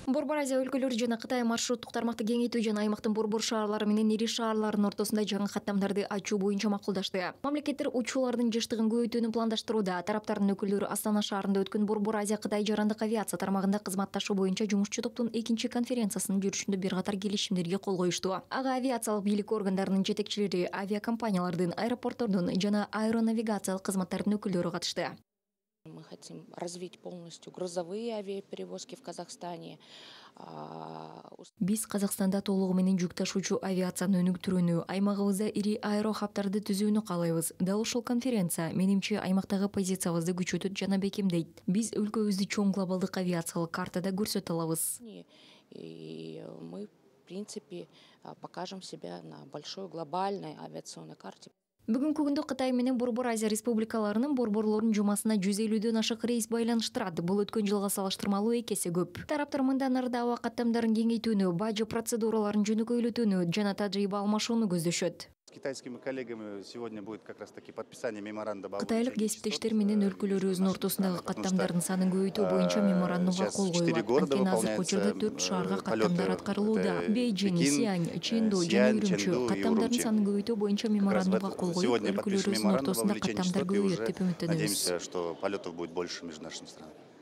Борбор Азия өлкөлөрү жана Кытай маршруттук тармакты кеңейтүү жана аймактын борбор шаарлары менен ири шаарлардын ортосунда жаңы каттамдарды ачуу боюнча макулдашты. Мамлекеттер учуулардын жыштыгын көбөйтүүнү пландаштырууда. Тараптардын өкүлдөрү Астана шаарында өткөн Борбор Азия Кытай жарандык авиация тармагында кызматташуу боюнча жумушчу топтун экинчи конференциясынын жүрүшүндө бир катар келишимдерге кол коюшту. Ага авиациялык бийлик органдарынын жетекчилери, авиакомпаниялардын, аэропорттордун жана аэронавигациялык кызматтардын өкүлдөрү катышты. Мы хотим развить полностью грузовые авиаперевозки в Казахстане. Биз Казакстанда толугу менен жүк ташуучу авиацияны өнүктүрүүнү, аймагыбызда ири аэрохабтарды түзүүнү каалайбыз. Дал ушул конференция менимче аймактагы позициябызды күчөтөт жана бекемдейт. Биз өлкөбүздү чоң глобалдык авиациялык картада көрсөтө алабыз. И мы, в принципе, покажем себя на большой глобальной авиационной карте. Бүгүнкү күндө Кытай менен Борбор Азия республикаларынын борборлорун жумасына 150дөн ашык рейс байланыштырат. Бул өткөн жылга салыштырмалуу 2 эсе көп. Тараптар мындан ары аба каттамдарын кеңейтүүнү, бажы процедураларын жөнөкөйлөтүүнү жана тажрыйба алмашууну көздөшөт. С китайскими коллегами сегодня будет как раз таки подписание меморандума. Кытайлык кесиптештер менен өлкөлөрүбүздүн ортосундагы каттамдардын санын көбөйтүү боюнча меморандумга кол коюлат. Анткени азыркы учурда 4 шаарга каттамдар аткарылууда. Бейжиң, Сиань, Чэнду жана Үрүмчү каттамдардын санын көбөйтүү боюнча меморандумга кол коюп, өлкөлөрүбүздүн ортосунда каттамдар көбөйөт деп үмүттөнөбүз. Надеемся, что полетов будет больше между нашими странами.